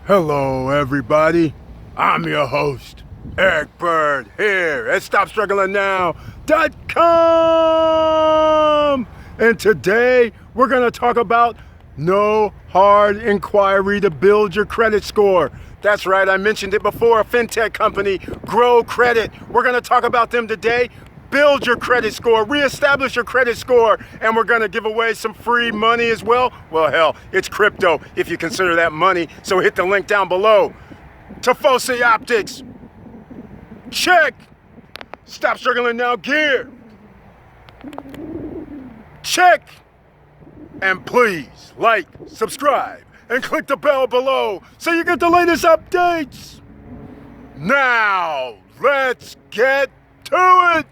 Hello, everybody. I'm your host, Eric Bird, here at StopStrugglingNow.com. And today, we're going to talk about no hard inquiry to build your credit score. That's right, I mentioned it before, a fintech company, Grow Credit. We're going to talk about them today. Build your credit score, reestablish your credit score, and we're going to give away some free money as well. Well, hell, it's crypto if you consider that money, so hit the link down below. Tifosi Optics, check. Stop Struggling Now gear, check. And please like, subscribe, and click the bell below so you get the latest updates. Now, let's get to it.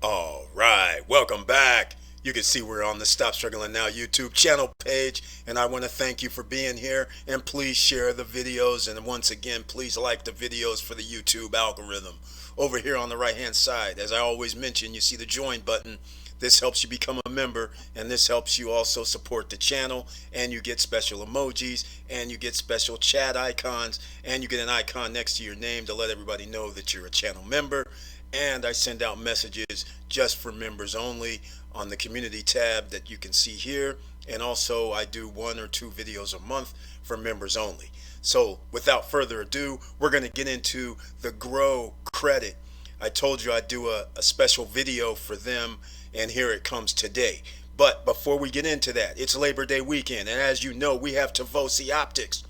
All right, welcome back. You can see we're on the Stop Struggling Now YouTube channel page, and I want to thank you for being here, and please share the videos, and once again, please like the videos for the YouTube algorithm. Over here on the right hand side, as I always mention, you see the join button. This helps you become a member, and this helps you also support the channel, and you get special emojis, and you get special chat icons, and you get an icon next to your name to let everybody know that you're a channel member. And I send out messages just for members only on the community tab that you can see here, and also I do 1 or 2 videos a month for members only. So without further ado, we're going to get into the Grow Credit. I told you I'd do a special video for them, and here it comes today. But before we get into that, it's Labor Day weekend, and as you know, we have Tifosi Optics.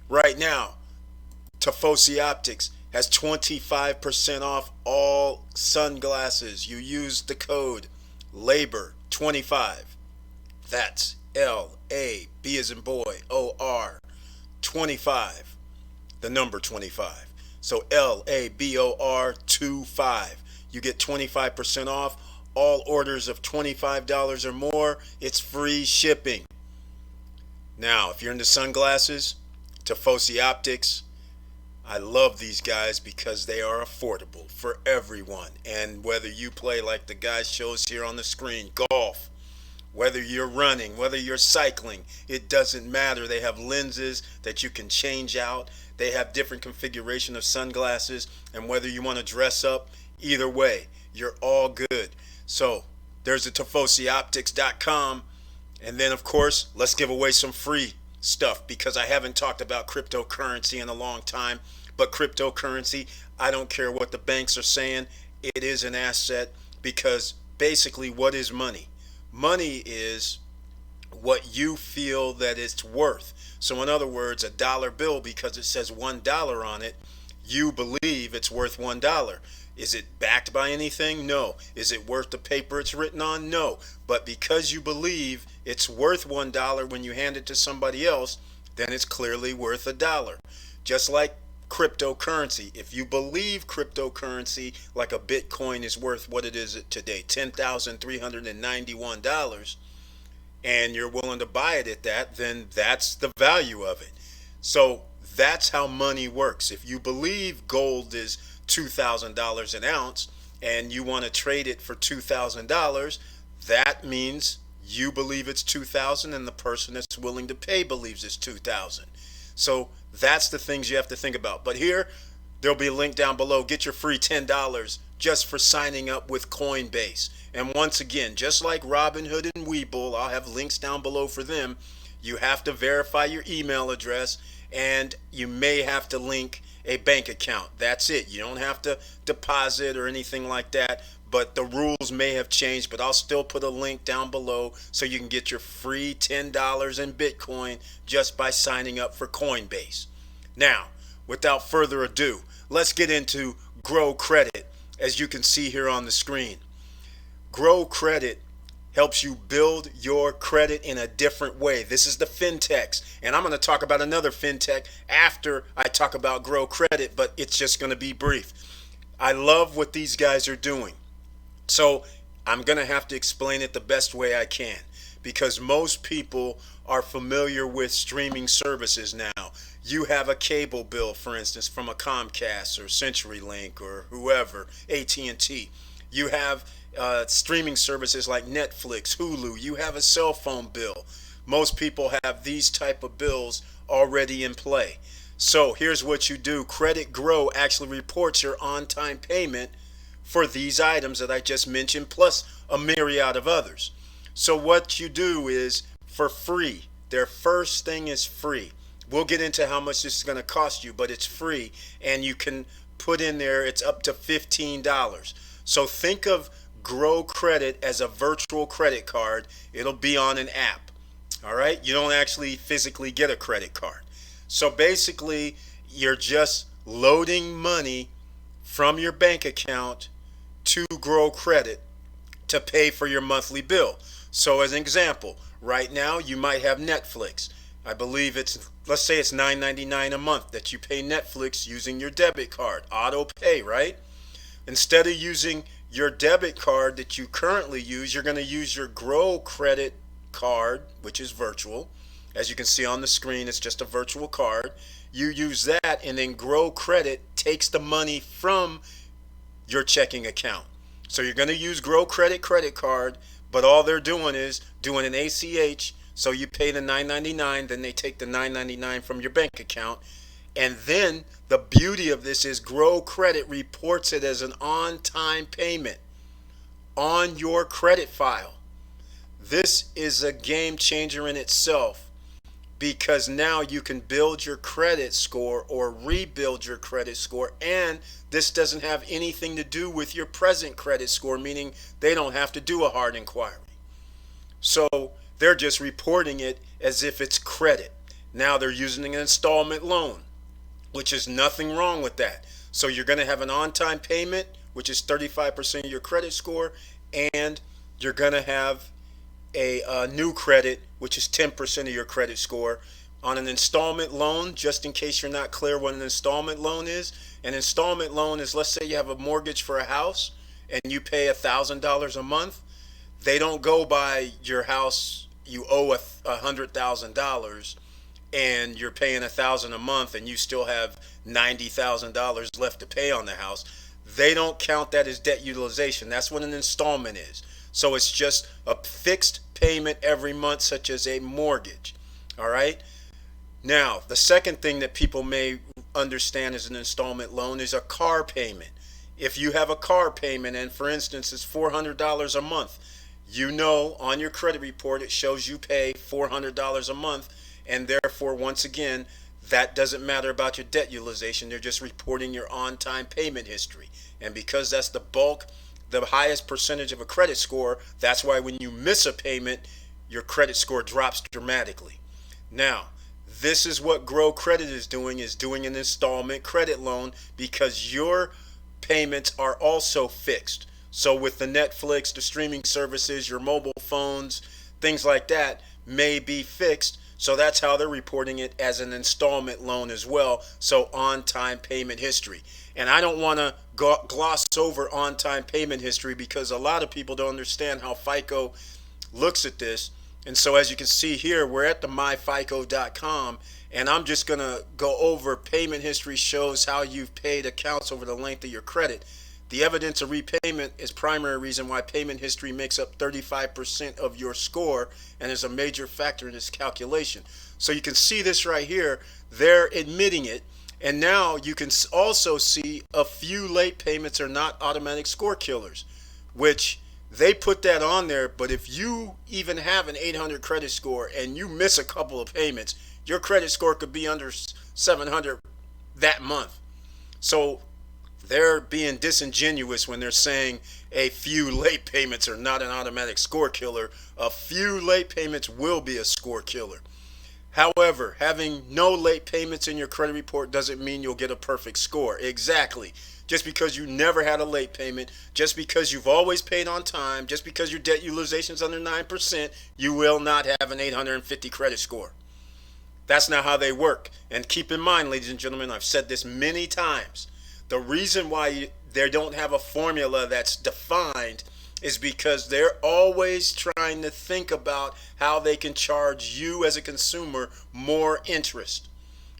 Right now, Tifosi Optics has 25% off all sunglasses. You use the code LABOR25. That's L-A-B as in boy, O-R, 25, the number 25. So L-A-B-O-R 25. You get 25% off all orders of $25 or more. It's free shipping. Now, if you're into sunglasses, Tifosi Optics, I love these guys because they are affordable for everyone. And whether you play like the guy shows here on the screen, golf, whether you're running, whether you're cycling, it doesn't matter. They have lenses that you can change out. They have different configuration of sunglasses, and whether you want to dress up, either way, you're all good. So there's the TifosiOptics.com, and then of course, let's give away some free stuff because I haven't talked about cryptocurrency in a long time. But cryptocurrency, I don't care what the banks are saying, it is an asset because basically what is money? Money is what you feel that it's worth. So in other words, a dollar bill, because it says $1 on it, you believe it's worth $1. Is it backed by anything? No. Is it worth the paper it's written on? No. But because you believe it's worth $1 when you hand it to somebody else, then it's clearly worth $1. Just like cryptocurrency. If you believe cryptocurrency, like a Bitcoin is worth what it is today, $10,391, and you're willing to buy it at that, then that's the value of it. So that's how money works. If you believe gold is $2,000 an ounce and you want to trade it for $2,000, that means you believe it's $2,000 and the person that's willing to pay believes it's $2,000. So that's the things you have to think about. But here, there'll be a link down below. Get your free $10 just for signing up with Coinbase. And once again, just like Robinhood and Webull, I'll have links down below for them. You have to verify your email address, and you may have to link a bank account. That's it. You don't have to deposit or anything like that. But the rules may have changed, but I'll still put a link down below so you can get your free $10 in Bitcoin just by signing up for Coinbase. Now, without further ado, let's get into Grow Credit, as you can see here on the screen. Grow Credit helps you build your credit in a different way. This is the fintechs, and I'm going to talk about another fintech after I talk about Grow Credit, but it's just going to be brief. I love what these guys are doing. So I'm going to have to explain it the best way I can because most people are familiar with streaming services now. You have a cable bill, for instance, from a Comcast or CenturyLink or whoever, AT&T. You have streaming services like Netflix, Hulu. You have a cell phone bill. Most people have these type of bills already in play. So here's what you do. Credit Grow actually reports your on-time payment for these items that I just mentioned, plus a myriad of others. So what you do is for free. Their first thing is free. We'll get into how much this is going to cost you, but it's free, and you can put in there, it's up to $15. So think of Grow Credit as a virtual credit card. It'll be on an app. All right? You don't actually physically get a credit card. So basically, you're just loading money from your bank account to Grow Credit to pay for your monthly bill. So as an example, right now you might have Netflix. I believe let's say it's $9.99 a month that you pay Netflix using your debit card, auto pay, right? Instead of using your debit card that you currently use, you're going to use your Grow Credit card, which is virtual. As you can see on the screen, it's just a virtual card. You use that, and then Grow Credit takes the money from your checking account. So you're going to use Grow Credit credit card, but all they're doing is doing an ACH. So you pay the $9.99, then they take the $9.99 from your bank account. And then the beauty of this is Grow Credit reports it as an on-time payment on your credit file. This is a game changer in itself, because now you can build your credit score or rebuild your credit score, and this doesn't have anything to do with your present credit score, meaning they don't have to do a hard inquiry. So they're just reporting it as if it's credit. Now they're using an installment loan, which is nothing wrong with that. So you're going to have an on-time payment, which is 35% of your credit score, and you're going to have a new credit, which is 10% of your credit score. On an installment loan, just in case you're not clear what an installment loan is, an installment loan is, let's say you have a mortgage for a house and you pay $1,000 a month. They don't go by your house, you owe $100,000 and you're paying $1,000 a month and you still have $90,000 left to pay on the house. They don't count that as debt utilization. That's what an installment is. So it's just a fixed payment every month, such as a mortgage. All right. Now, the second thing that people may understand as an installment loan is a car payment. If you have a car payment and, for instance, it's $400 a month, you know on your credit report it shows you pay $400 a month, and therefore, once again, that doesn't matter about your debt utilization. They're just reporting your on-time payment history. And because that's the bulk, the highest percentage of a credit score, that's why when you miss a payment, your credit score drops dramatically. Now, this is what Grow Credit is doing an installment credit loan, because your payments are also fixed. So with the Netflix, the streaming services, your mobile phones, things like that may be fixed. So that's how they're reporting it as an installment loan as well. So on-time payment history. And I don't want to gloss over on-time payment history, because a lot of people don't understand how FICO looks at this. And so as you can see here, we're at the myfico.com, and I'm just going to go over payment history shows how you've paid accounts over the length of your credit. The evidence of repayment is primary reason why payment history makes up 35% of your score and is a major factor in this calculation. So you can see this right here. They're admitting it. And now you can also see a few late payments are not automatic score killers, which they put that on there. But if you even have an 800 credit score and you miss a couple of payments, your credit score could be under 700 that month. So they're being disingenuous when they're saying a few late payments are not an automatic score killer. A few late payments will be a score killer. However, having no late payments in your credit report doesn't mean you'll get a perfect score. Exactly. Just because you never had a late payment, just because you've always paid on time, just because your debt utilization is under 9%, you will not have an 850 credit score. That's not how they work. And keep in mind, ladies and gentlemen, I've said this many times. The reason why they don't have a formula that's defined is because they're always trying to think about how they can charge you as a consumer more interest.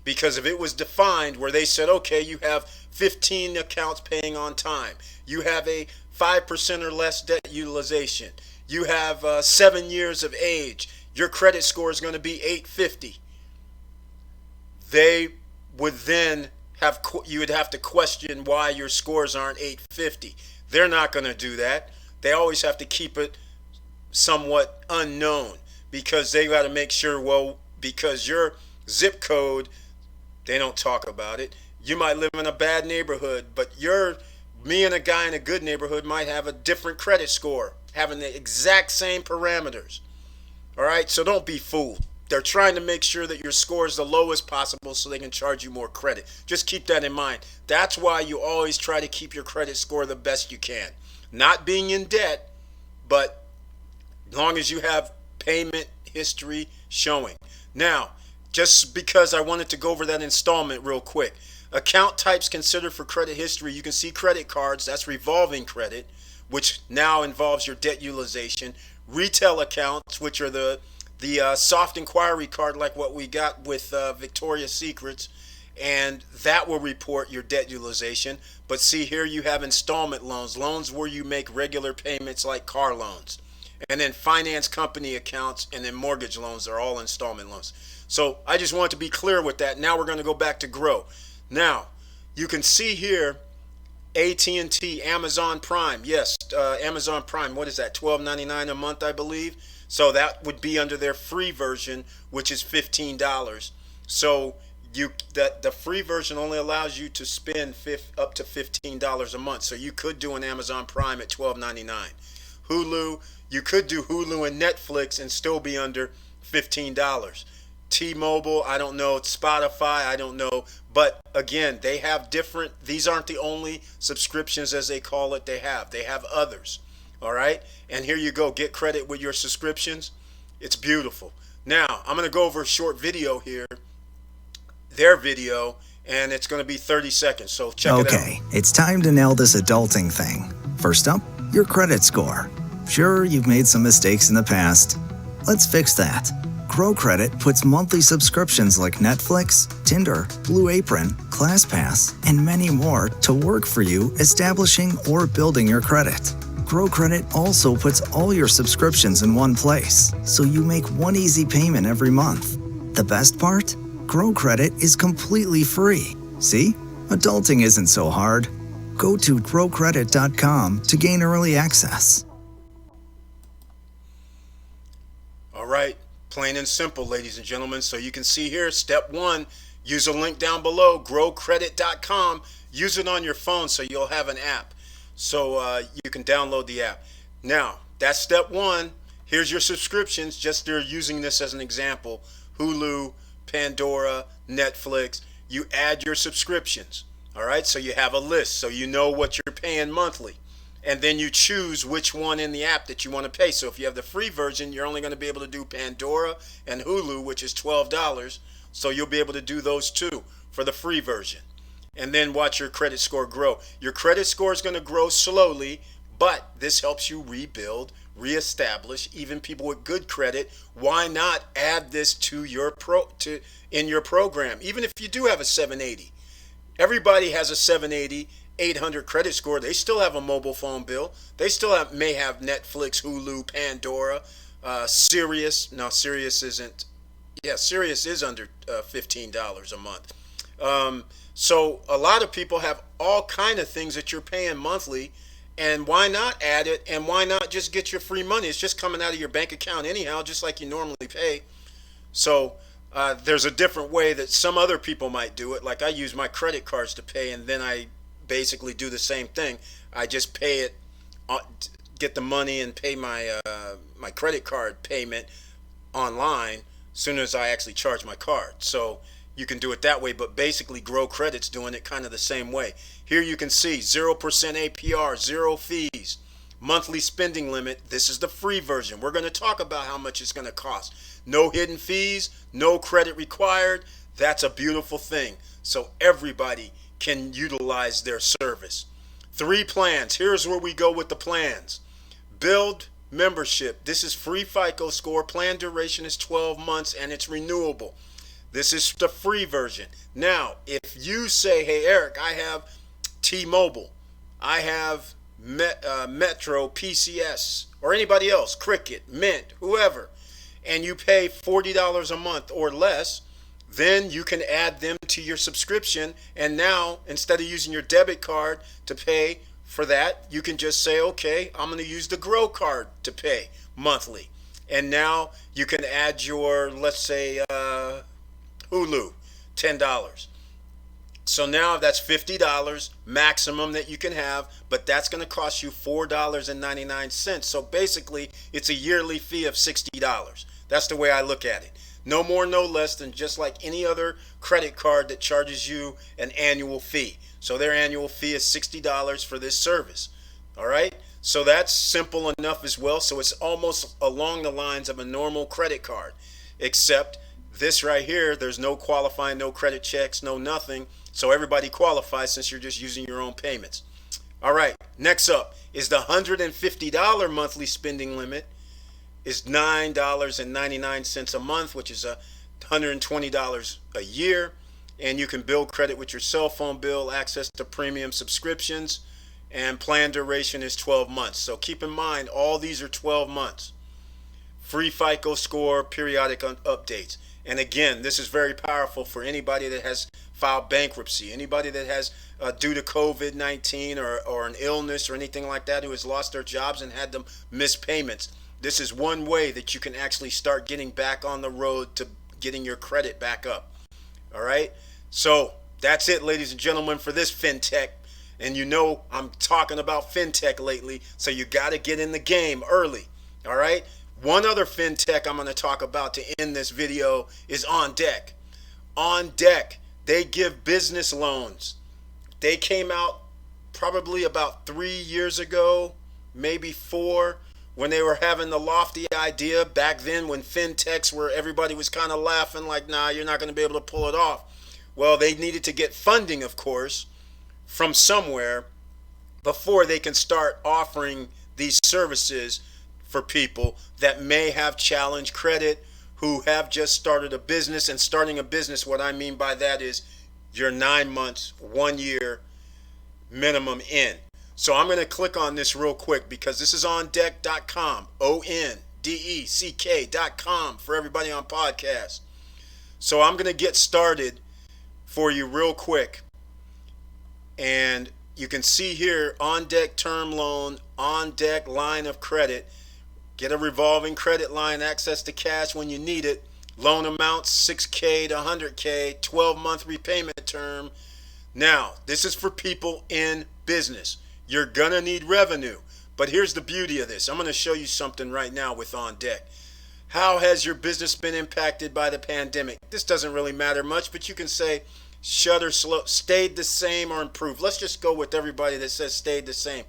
Because if it was defined where they said, okay, you have 15 accounts paying on time, you have a 5% or less debt utilization, you have 7 years of age, your credit score is going to be 850, they would then have, you would have to question why your scores aren't 850. They're not going to do that. They always have to keep it somewhat unknown because they got to make sure, well, because your zip code, they don't talk about it. You might live in a bad neighborhood, but me and a guy in a good neighborhood might have a different credit score, having the exact same parameters. All right, so don't be fooled. They're trying to make sure that your score is the lowest possible so they can charge you more credit. Just keep that in mind. That's why you always try to keep your credit score the best you can. Not being in debt, but as long as you have payment history showing. Now, just because I wanted to go over that installment real quick. Account types considered for credit history. You can see credit cards, that's revolving credit, which now involves your debt utilization. Retail accounts, which are the soft inquiry card like what we got with Victoria's Secrets, and that will report your debt utilization. But see, here you have installment loans, loans where you make regular payments like car loans. And then finance company accounts and then mortgage loans are all installment loans. So I just want to be clear with that. Now we're going to go back to Grow. Now, you can see here AT&T, Amazon Prime. Yes, Amazon Prime, what is that, $12.99 a month, I believe? So that would be under their free version, which is $15. So the free version only allows you to spend up to $15 a month. So you could do an Amazon Prime at $12.99. Hulu, you could do Hulu and Netflix and still be under $15. T-Mobile, I don't know. Spotify, I don't know. But again, they have different, these aren't the only subscriptions as they call it they have others. All right. And here you go. Get credit with your subscriptions. It's beautiful. Now, I'm going to go over a short video here, their video, and it's going to be 30 seconds. So check it out. Okay, it's time to nail this adulting thing. First up, your credit score. Sure, you've made some mistakes in the past. Let's fix that. Grow Credit puts monthly subscriptions like Netflix, Tinder, Blue Apron, ClassPass, and many more to work for you, establishing or building your credit. Grow Credit also puts all your subscriptions in one place, so you make one easy payment every month. The best part? Grow Credit is completely free. See? Adulting isn't so hard. Go to growcredit.com to gain early access. All right. Plain and simple, ladies and gentlemen. So you can see here, step one, use a link down below, growcredit.com. Use it on your phone so you'll have an app. So you can download the app. Now, that's step one. Here's your subscriptions. Just they're using this as an example. Hulu, Pandora, Netflix. You add your subscriptions. All right, so you have a list so you know what you're paying monthly. And then you choose which one in the app that you want to pay. So if you have the free version, you're only going to be able to do Pandora and Hulu, which is $12. So you'll be able to do those two for the free version. And then watch your credit score grow. Your credit score is going to grow slowly, but this helps you rebuild, reestablish. Even people with good credit, why not add this to your in your program? Even if you do have a 780, everybody has a 780. 800 credit score. They still have a mobile phone bill. They still may have Netflix, Hulu, Pandora, Sirius. No, Sirius isn't. Yeah, Sirius is under $15 a month. So a lot of people have all kind of things that you're paying monthly, and why not add it? And why not just get your free money? It's just coming out of your bank account anyhow, just like you normally pay. So there's a different way that some other people might do it. Like I use my credit cards to pay, and then I basically do the same thing. I just pay it, get the money and pay my my credit card payment online as soon as I actually charge my card. So you can do it that way, but basically Grow Credit's doing it kind of the same way. Here you can see 0% APR, 0 fees, monthly spending limit. This is the free version. We're going to talk about how much it's going to cost. No hidden fees, no credit required. That's a beautiful thing. So everybody can utilize their service. 3 plans. Here's where we go with the plans. build membership. This is free FICO score. Plan duration is 12 months and it's renewable. This is the free version. Now, if you say, hey, Eric, I have T-Mobile, I have Metro, PCS, or anybody else, Cricket, Mint, whoever, and you pay $40 a month or less, then you can add them to your subscription. And now, instead of using your debit card to pay for that, you can just say, okay, I'm going to use the Grow card to pay monthly. And now you can add your, let's say, Hulu, $10. So now that's $50 maximum that you can have, but that's going to cost you $4.99. So basically, it's a yearly fee of $60. That's the way I look at it. No more, no less than just like any other credit card that charges you an annual fee. So their annual fee is $60 for this service. All right? So that's simple enough as well. So it's almost along the lines of a normal credit card, except this right here, there's no qualifying, no credit checks, no nothing. So everybody qualifies since you're just using your own payments. All right, next up is the $150 monthly spending limit is $9.99 a month, which is $120 a year. And you can build credit with your cell phone bill, access to premium subscriptions, and plan duration is 12 months. So keep in mind, all these are 12 months. Free FICO score, periodic updates. And again, this is very powerful for anybody that has filed bankruptcy, anybody that has, due to COVID-19 or an illness or anything like that, who has lost their jobs and had them miss payments. This is one way that you can actually start getting back on the road to getting your credit back up. All right? So that's it, ladies and gentlemen, for this FinTech. And you know I'm talking about FinTech lately, so you got to get in the game early. All right? One other FinTech I'm going to talk about to end this video is On Deck. On Deck, they give business loans. They came out probably about 3 years ago, maybe 4, when they were having the lofty idea back then when FinTechs were, everybody was kind of laughing like, nah, you're not going to be able to pull it off. Well, they needed to get funding, of course, from somewhere before they can start offering these services for people that may have challenged credit, who have just started a business. And starting a business, what I mean by that is you're 9 months, 1 year minimum in. So I'm going to click on this real quick because this is ondeck.com, ONDECK.com for everybody on podcast. So I'm going to get started for you real quick. And you can see here, On Deck term loan, On Deck line of credit. Get a revolving credit line, access to cash when you need it. Loan amounts $6K to $100K, 12-month repayment term. Now, this is for people in business. You're going to need revenue. But here's the beauty of this. I'm going to show you something right now with On Deck. How has your business been impacted by the pandemic? This doesn't really matter much, but you can say shutter slow, stayed the same or improved. Let's just go with everybody that says stayed the same.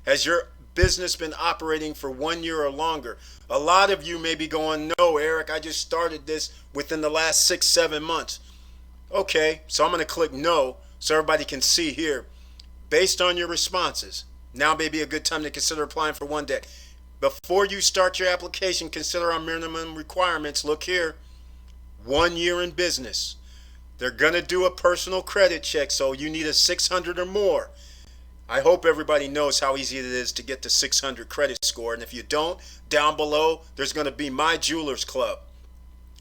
Has your business been operating for 1 year or longer? A lot of you may be going, no, Eric, I just started this within the last 6-7 months. Okay, so I'm going to click no so everybody can see here. Based on your responses, now may be a good time to consider applying for One Deck. Before you start your application, consider our minimum requirements. Look here, 1 year in business. They're going to do a personal credit check, so you need a 600 or more. I hope everybody knows how easy it is to get to 600 credit score. And if you don't, down below, there's going to be My Jewelers Club.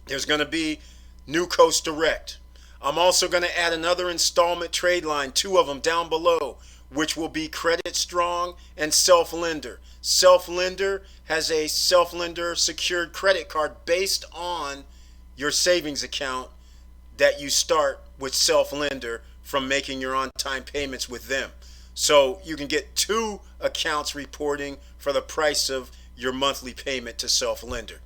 There's going to be New Coast Direct. I'm also going to add another installment trade line, 2 of them down below, which will be Credit Strong and Self-Lender. Self-Lender has a Self-Lender secured credit card based on your savings account that you start with Self-Lender from making your on-time payments with them. So you can get 2 accounts reporting for the price of your monthly payment to Self-Lender.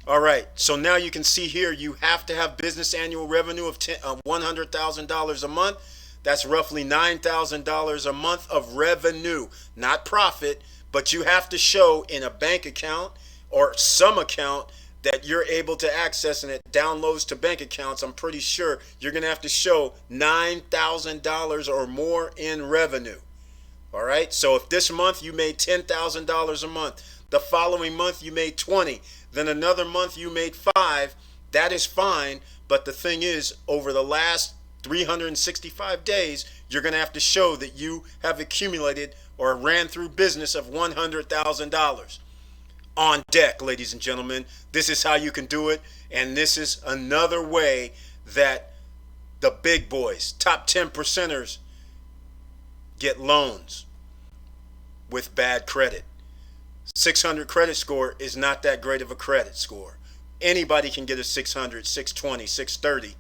All right, so now you can see here you have to have business annual revenue of $100,000 a month. That's roughly $9,000 a month of revenue, not profit, but you have to show in a bank account or some account that you're able to access, and it downloads to bank accounts. I'm pretty sure you're going to have to show $9,000 or more in revenue. All right. So if this month you made $10,000 a month, the following month you made 20, then another month you made 5, that is fine. But the thing is, over the last 365 days, you're going to have to show that you have accumulated or ran through business of $100,000. On deck, ladies and gentlemen. This is how you can do it. And this is another way that the big boys, top 10 percenters, get loans with bad credit. 600 credit score is not that great of a credit score. Anybody can get a 600, 620, 630.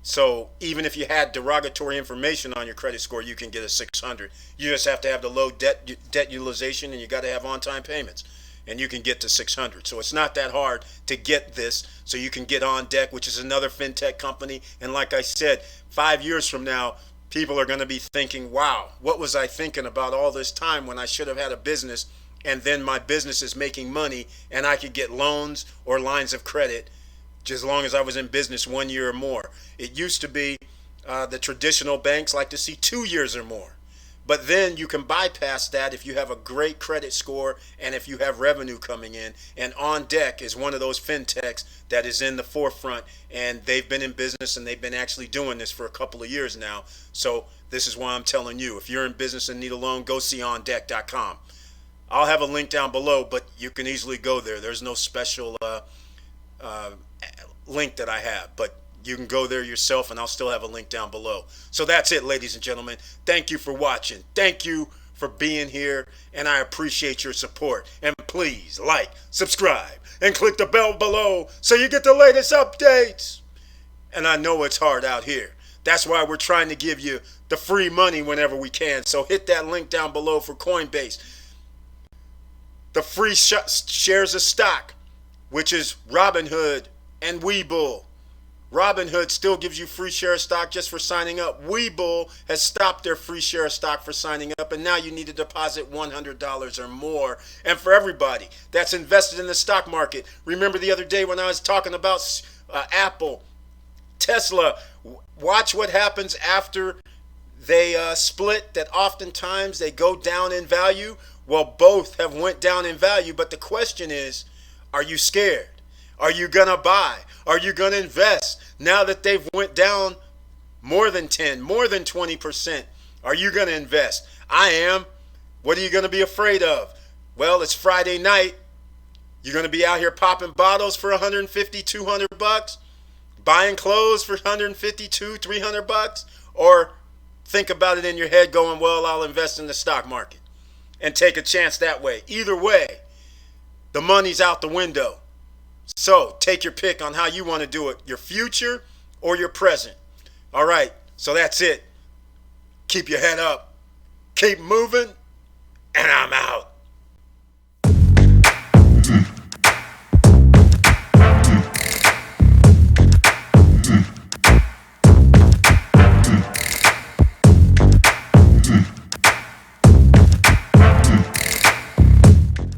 So even if you had derogatory information on your credit score, you can get a 600. You just have to have the low debt utilization, and you got to have on-time payments, and you can get to 600. So it's not that hard to get this. So you can get On Deck, which is another fintech company. And like I said, 5 years from now, people are going to be thinking, wow, what was I thinking about all this time when I should have had a business, and then my business is making money and I could get loans or lines of credit just as long as I was in business 1 year or more. It used to be the traditional banks like to see 2 years or more. But then you can bypass that if you have a great credit score and if you have revenue coming in. And On Deck is one of those fintechs that is in the forefront, and they've been in business and they've been actually doing this for a couple of years now. So this is why I'm telling you, if you're in business and need a loan, go see ondeck.com. I'll have a link down below, but you can easily go there. There's no special link that I have, but you can go there yourself, and I'll still have a link down below. So that's it, ladies and gentlemen. Thank you for watching. Thank you for being here, and I appreciate your support. And please like, subscribe, and click the bell below so you get the latest updates. And I know it's hard out here. That's why we're trying to give you the free money whenever we can. So hit that link down below for Coinbase. The free shares of stock, which is Robinhood and Webull. Robinhood still gives you free share of stock just for signing up. Webull has stopped their free share of stock for signing up, and now you need to deposit $100 or more. And for everybody that's invested in the stock market, remember the other day when I was talking about Apple, Tesla, watch what happens after they split, that oftentimes they go down in value. Well, both have went down in value, but the question is, are you scared? Are you going to buy? Are you going to invest? Now that they've went down more than 10, more than 20%, are you going to invest? I am. What are you going to be afraid of? Well, it's Friday night. You're going to be out here popping bottles for 150, 200 bucks, buying clothes for 152, 300 bucks, or think about it in your head going, well, I'll invest in the stock market and take a chance that way. Either way, the money's out the window. So take your pick on how you want to do it, your future or your present. All right, so that's it. Keep your head up, keep moving, and I'm out.